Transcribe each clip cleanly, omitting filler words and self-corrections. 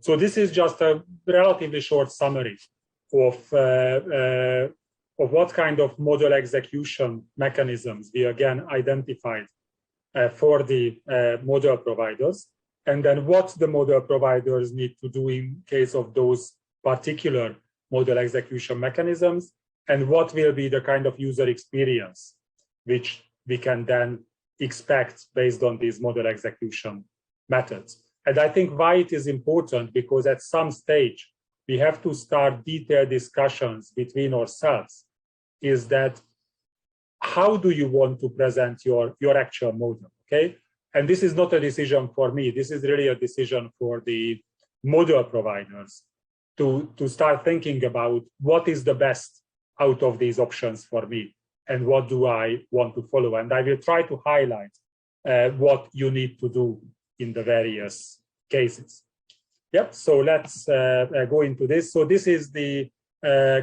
So this is just a relatively short summary of what kind of model execution mechanisms we again identified for the model providers, and then what the model providers need to do in case of those particular model execution mechanisms, and what will be the kind of user experience which we can then expect based on these model execution methods. And I think why it is important, because at some stage we have to start detailed discussions between ourselves, is that how do you want to present your actual model, okay? And this is not a decision for me, this is really a decision for the model providers to start thinking about what is the best out of these options for me and what do I want to follow. And I will try to highlight what you need to do in the various cases. Yep, so let's go into this. So this is the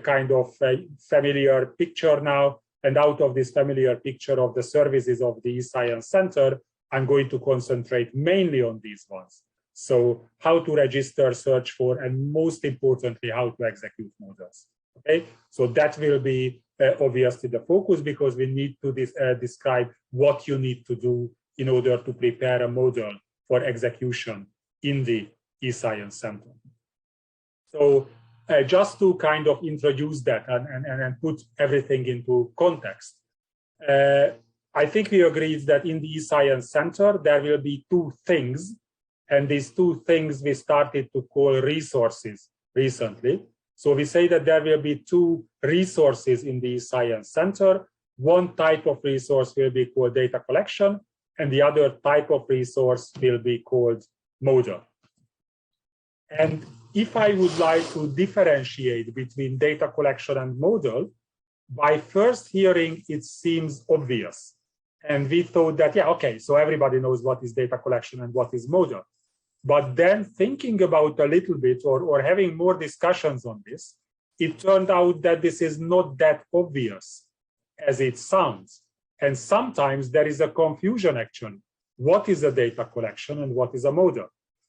kind of familiar picture now. And out of this familiar picture of the services of the eScience Center, I'm going to concentrate mainly on these ones. So how to register, search for, and most importantly, how to execute models. Okay, so that will be obviously the focus, because we need to describe what you need to do in order to prepare a model for execution in the eScience Center. So just to kind of introduce that and put everything into context, I think we agreed that in the eScience Center, there will be two things, and these two things we started to call resources recently. So we say that there will be two resources in the eScience Center. One type of resource will be called data collection, and the other type of resource will be called model. And if I would like to differentiate between data collection and model, by first hearing, it seems obvious. And we thought that, yeah, okay, so everybody knows what is data collection and what is model. But then thinking about a little bit or having more discussions on this, it turned out that this is not that obvious as it sounds. And sometimes there is a confusion actually. What is a data collection and what is a model?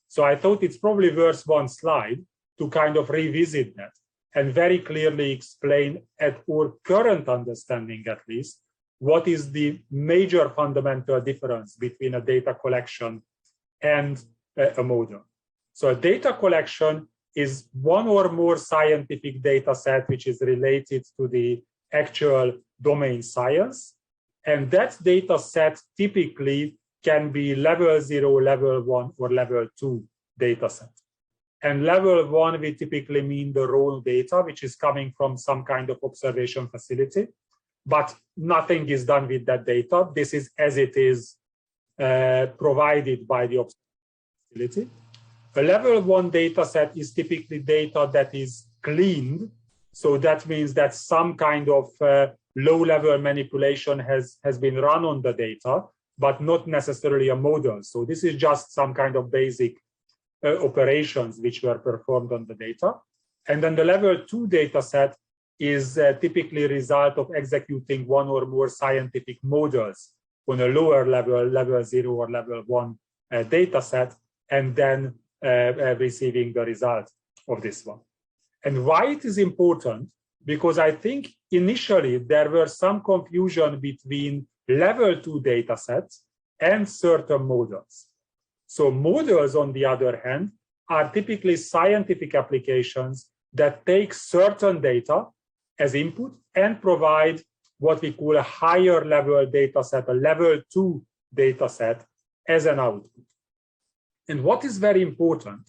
So I thought it's probably worth one slide to kind of revisit that and very clearly explain, at our current understanding at least, what is the major fundamental difference between a data collection and a model. So a data collection is one or more scientific data set which is related to the actual domain science. And that data set typically can be level 0, level 1, or level 2 data set. And level 1, we typically mean the raw data, which is coming from some kind of observation facility, but nothing is done with that data. This is as it is provided by the observation facility. A level 1 data set is typically data that is cleaned. So that means that some kind of low-level manipulation has been run on the data, but not necessarily a model. So this is just some kind of basic operations which were performed on the data. And then the level 2 data set is typically a result of executing one or more scientific models on a lower level, level 0 or level 1 data set, and then receiving the result of this one. And why it is important? Because I think initially there were some confusion between level 2 data sets and certain models. So models, on the other hand, are typically scientific applications that take certain data as input and provide what we call a higher level data set, a level 2 data set, as an output. And what is very important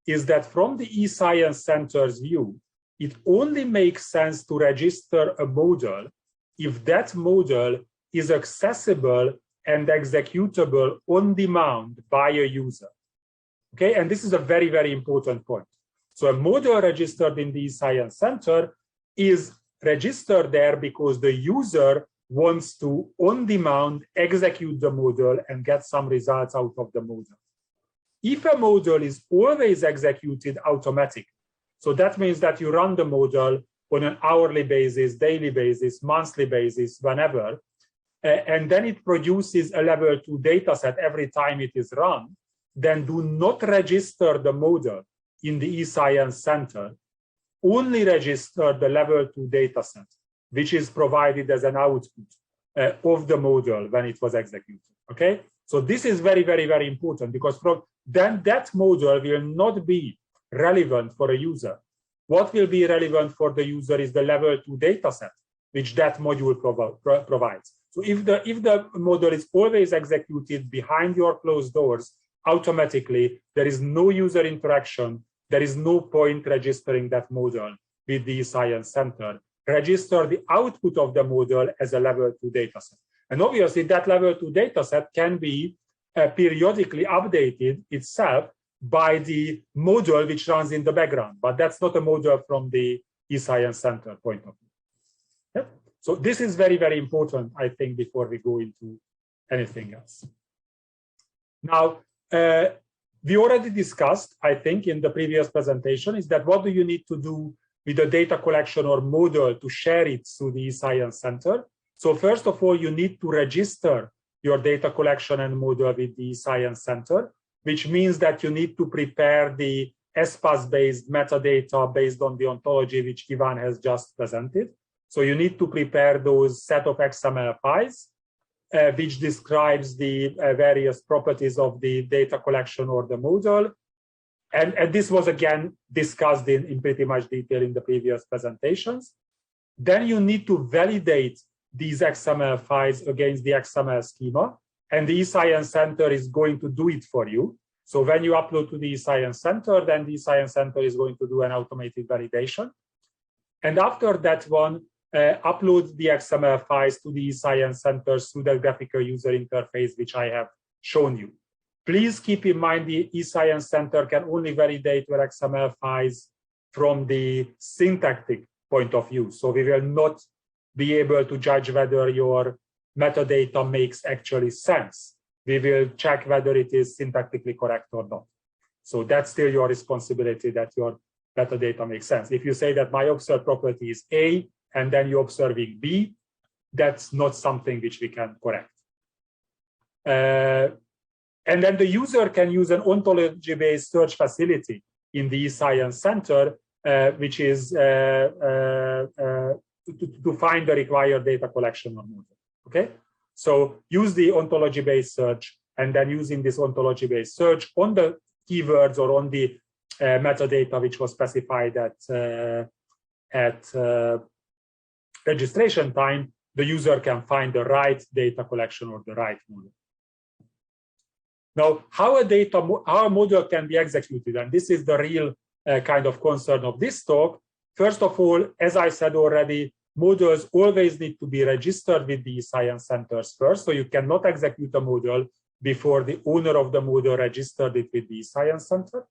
is that from the eScience Center's view, it only makes sense to register a model if that model is accessible and executable on demand by a user. Okay, and this is a very, very important point. So a model registered in the eScience Center is registered there because the user wants to, on demand, execute the model and get some results out of the model. If a model is always executed automatically, so that means that you run the model on an hourly basis, daily basis, monthly basis, whenever, and then it produces a level 2 data set every time it is run, then do not register the model in the eScience Center only register the level 2 dataset, which is provided as an output of the module when it was executed. Okay, so this is very, very, very important, because then that module will not be relevant for a user. What will be relevant for the user is the level 2 dataset, which that module provides. So if the module is always executed behind your closed doors, automatically there is no user interaction. There is no point registering that module with the eScience Center. Register the output of the module as a level 2 dataset. And obviously that level 2 dataset can be periodically updated itself by the module which runs in the background, but that's not a module from the eScience Center point of view. Yeah? So this is very, very important, I think, before we go into anything else. Now, we already discussed, I think, in the previous presentation, is that what do you need to do with the data collection or module to share it through the eScience Center? So first of all, you need to register your data collection and module with the eScience Center, which means that you need to prepare the SPAS-based metadata based on the ontology which Ivan has just presented. So you need to prepare those set of XML files, which describes the various properties of the data collection or the module. And this was again discussed in pretty much detail in the previous presentations. Then you need to validate these XML files against the XML schema, and the eScience Center is going to do it for you. So when you upload to the eScience Center, then the eScience Center is going to do an automated validation. And after that one, upload the XML files to the eScience Center through the graphical user interface, which I have shown you. Please keep in mind the eScience Center can only validate your XML files from the syntactic point of view. So we will not be able to judge whether your metadata makes actually sense. We will check whether it is syntactically correct or not. So that's still your responsibility that your metadata makes sense. If you say that my observed property is A, and then you're observing B, that's not something which we can correct. And then the user can use an ontology-based search facility in the eScience Center, which is to find the required data collection or module. Okay, so use the ontology-based search, and then using this ontology-based search on the keywords or on the metadata which was specified at registration time, the user can find the right data collection or the right module. Now, how a module can be executed, and this is the real kind of concern of this talk. First of all, as I said already, modules always need to be registered with the eScience Centers first, so you cannot execute a module before the owner of the module registered it with the eScience Center.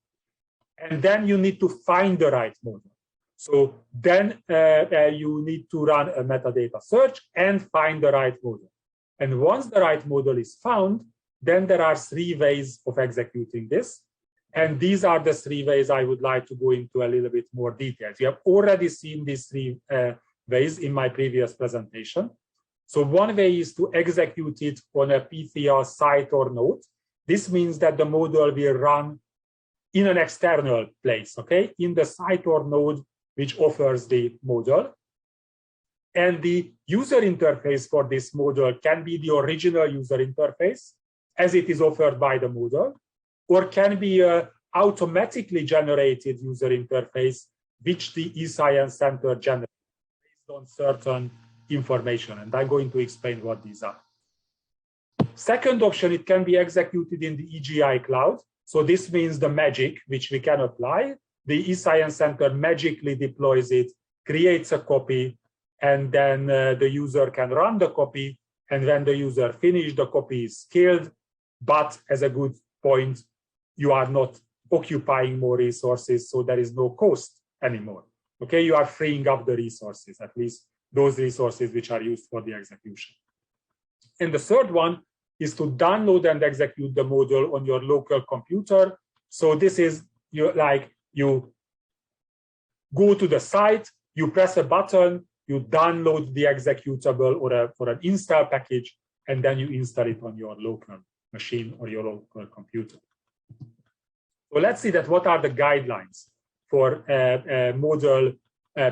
And then you need to find the right module. So then you need to run a metadata search and find the right module. And once the right module is found, then there are 3 ways of executing this. And these are the 3 ways I would like to go into a little bit more details. You have already seen these 3 ways in my previous presentation. So one way is to execute it on a PITHIA site or node. This means that the module will run in an external place, okay, in the site or node which offers the module. And the user interface for this module can be the original user interface as it is offered by the module, or can be an automatically generated user interface which the eScience Center generates based on certain information. And I'm going to explain what these are. Second option, it can be executed in the EGI cloud. So this means the magic which we can apply. The eScience Center magically deploys it, creates a copy, and then the user can run the copy. And when the user finishes, the copy is killed. But as a good point, you are not occupying more resources, so there is no cost anymore. Okay, you are freeing up the resources, at least those resources which are used for the execution. And the third one is to download and execute the module on your local computer. So this is you go to the site, you press a button, you download the executable or an install package, and then you install it on your local machine or your local computer. So let's see that what are the guidelines for model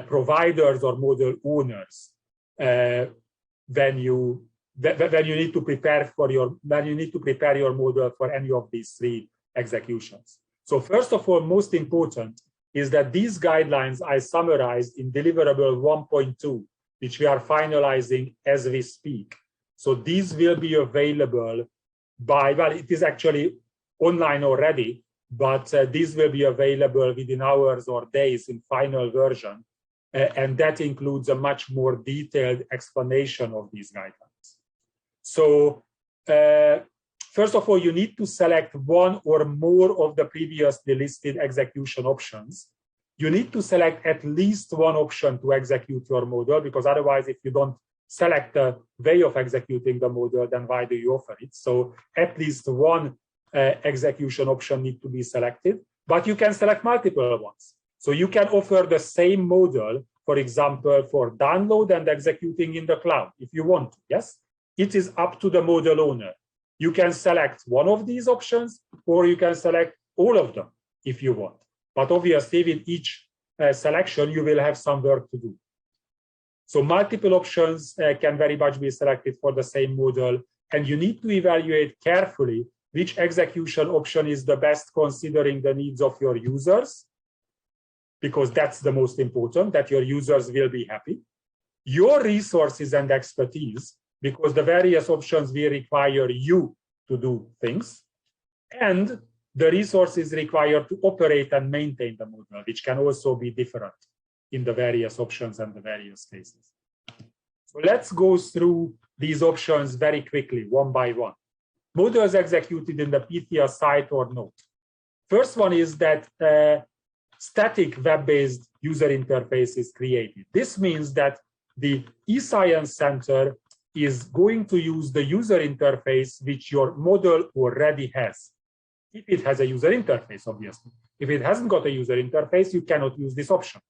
providers or model owners when you need to prepare your model for any of these three executions. So first of all, most important is that these guidelines I summarized in deliverable 1.2, which we are finalizing as we speak. So these will be available by, well, it is actually online already, but these will be available within hours or days in final version. And that includes a much more detailed explanation of these guidelines. So first of all, you need to select one or more of the previously listed execution options. You need to select at least one option to execute your model, because otherwise, if you don't select a way of executing the model, then why do you offer it? So at least one execution option needs to be selected, but you can select multiple ones. So you can offer the same model, for example, for download and executing in the cloud, if you want to, yes? It is up to the model owner. You can select one of these options, or you can select all of them if you want. But obviously, with each selection, you will have some work to do. So multiple options can very much be selected for the same model, and you need to evaluate carefully which execution option is the best considering the needs of your users, because that's the most important, that your users will be happy. Your resources and expertise, because the various options will require you to do things, and the resources required to operate and maintain the model, which can also be different in the various options and the various cases. So let's go through these options very quickly, one by one. Models executed in the PITHIA site or not. First one is that static web-based user interface is created. This means that the eScience Center is going to use the user interface which your model already has. If it has a user interface, obviously. If it hasn't got a user interface, you cannot use this option.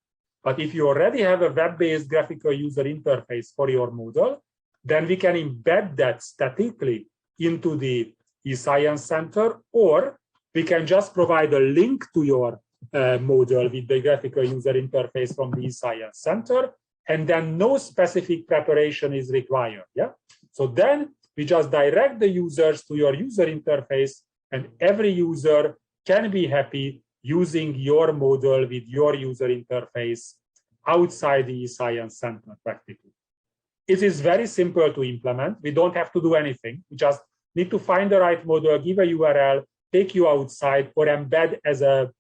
But if you already have a web-based graphical user interface for your model, then we can embed that statically into the eScience Center, or we can just provide a link to your model with the graphical user interface from the eScience Center, and then no specific preparation is required. Yeah. So then we just direct the users to your user interface, and every user can be happy using your model with your user interface outside the eScience Center practically. It is very simple to implement. We don't have to do anything. We just need to find the right model, give a URL, take you outside, or embed as a,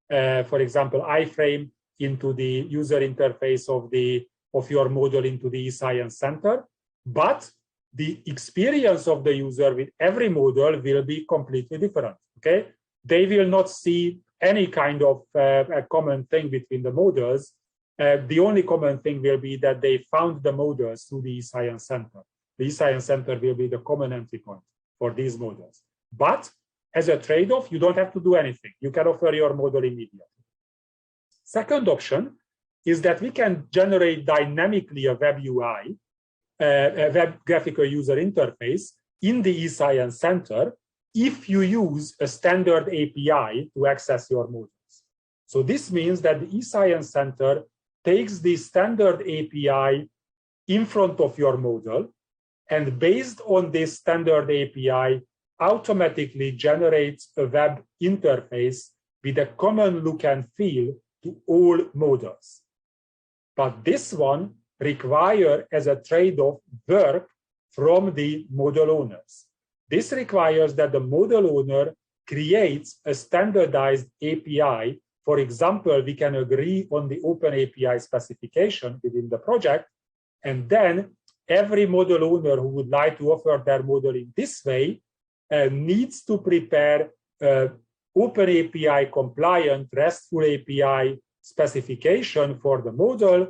for example, iframe into the user interface of your model into the eScience Center. But the experience of the user with every model will be completely different. Okay, they will not see any kind of a common thing between the models. The only common thing will be that they found the models through the eScience Center. The eScience Center will be the common entry point for these models. But as a trade-off, you don't have to do anything. You can offer your model immediately. Second option is that we can generate dynamically a web UI, a web graphical user interface in the eScience Center if you use a standard API to access your models. So this means that the eScience Center takes the standard API in front of your model, and based on this standard API, automatically generates a web interface with a common look and feel to all models. But this one requires, as a trade-off, work from the model owners. This requires that the model owner creates a standardized API. For example, we can agree on the open API specification within the project, and then every model owner who would like to offer their model in this way needs to prepare open API compliant RESTful API specification for the model.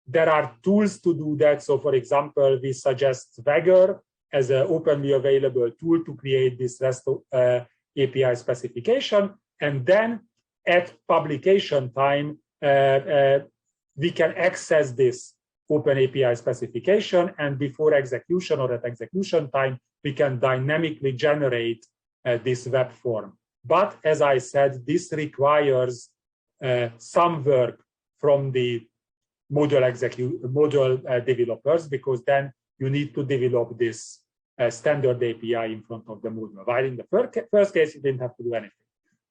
There are tools to do that. So for example, we suggest Swagger as an openly available tool to create this RESTful API specification. And then at publication time, we can access this open API specification, and before execution or at execution time, we can dynamically generate this web form But as I said, this requires some work from the module developers, because then you need to develop this standard API in front of the module. While in the first case, you didn't have to do anything.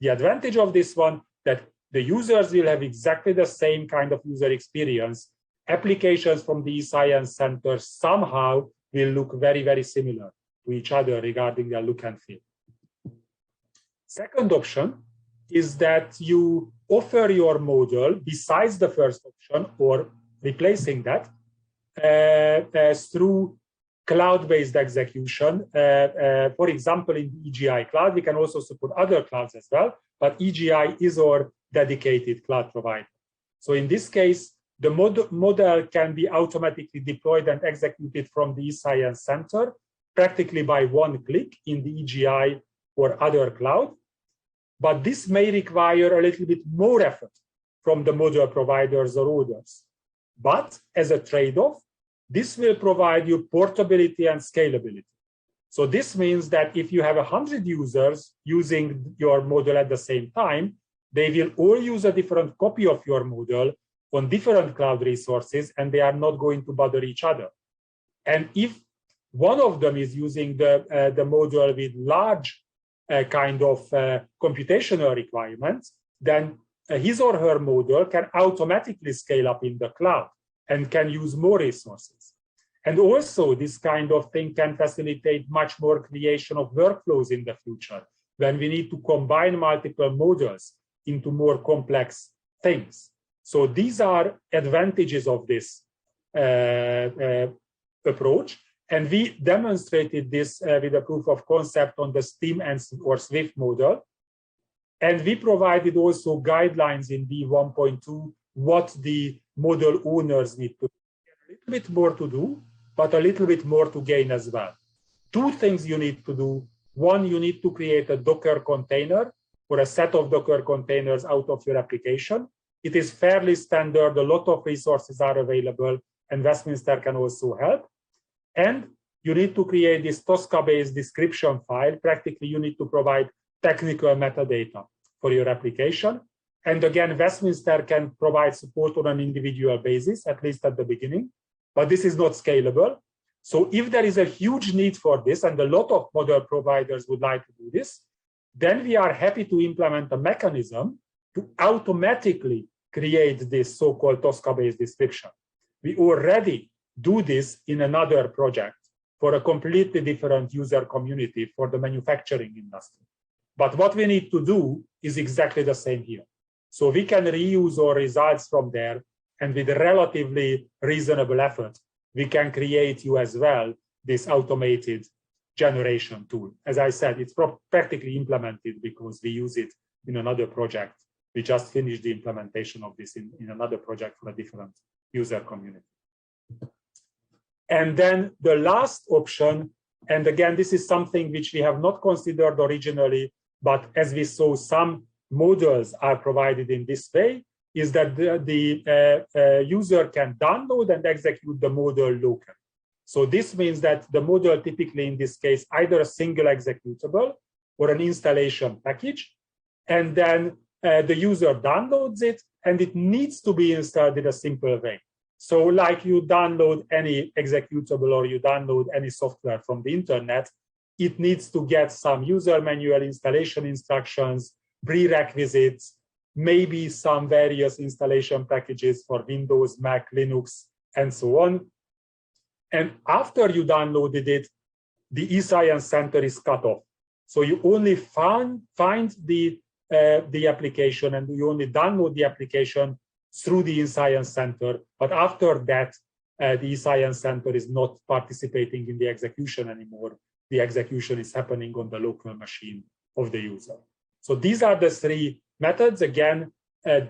The advantage of this one, that the users will have exactly the same kind of user experience. Applications from the eScience Center somehow will look very, very similar to each other regarding their look and feel. Second option is that you offer your module besides the first option, or replacing that through cloud-based execution. For example, in the EGI cloud, we can also support other clouds as well, but EGI is our dedicated cloud provider. So in this case, the model can be automatically deployed and executed from the eScience Center practically by one click in the EGI or other cloud. But this may require a little bit more effort from the module providers or others. But as a trade-off, this will provide you portability and scalability. So this means that if you have 100 users using your module at the same time, they will all use a different copy of your module on different cloud resources, and they are not going to bother each other. And if one of them is using the module with large kind of computational requirements, then his or her module can automatically scale up in the cloud and can use more resources. And also, this kind of thing can facilitate much more creation of workflows in the future, when we need to combine multiple modules into more complex things. So these are advantages of this approach. And we demonstrated this with a proof of concept on the Steam or Swift model. And we provided also guidelines in D1.2 what the model owners need to do. A little bit more to do, but a little bit more to gain as well. Two things you need to do. One, you need to create a Docker container or a set of Docker containers out of your application. It is fairly standard. A lot of resources are available, and Westminster can also help. And you need to create this Tosca-based description file. Practically, you need to provide technical metadata for your application. And again, Westminster can provide support on an individual basis, at least at the beginning, but this is not scalable. So if there is a huge need for this, and a lot of model providers would like to do this, then we are happy to implement a mechanism to automatically create this so-called Tosca-based description. We already do this in another project for a completely different user community for the manufacturing industry. But what we need to do is exactly the same here. So we can reuse our results from there, and with relatively reasonable effort, we can create you as well this automated generation tool. As I said, it's practically implemented because we use it in another project. We just finished the implementation of this in another project for a different user community. And then the last option, and again, this is something which we have not considered originally, but as we saw, some modules are provided in this way, is that the user can download and execute the module locally. So this means that the module typically in this case, either a single executable or an installation package, and then the user downloads it, and it needs to be installed in a simple way. So like you download any executable or you download any software from the internet, it needs to get some user manual, installation instructions, prerequisites, maybe some various installation packages for Windows, Mac, Linux, and so on. And after you downloaded it, the eScience Center is cut off. So you only find the application, and you only download the application through the eScience Center. But after that, the eScience Center is not participating in the execution anymore. The execution is happening on the local machine of the user. So these are the three methods. Again,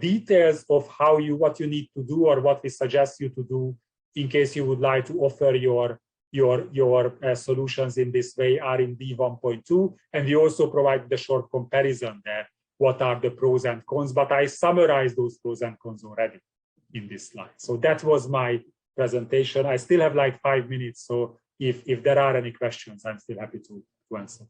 details of what you need to do or what we suggest you to do in case you would like to offer your solutions in this way are in D1.2. And we also provide the short comparison there. What are the pros and cons? But I summarized those pros and cons already in this slide. So that was my presentation. I still have like 5 minutes. So if there are any questions, I'm still happy to answer.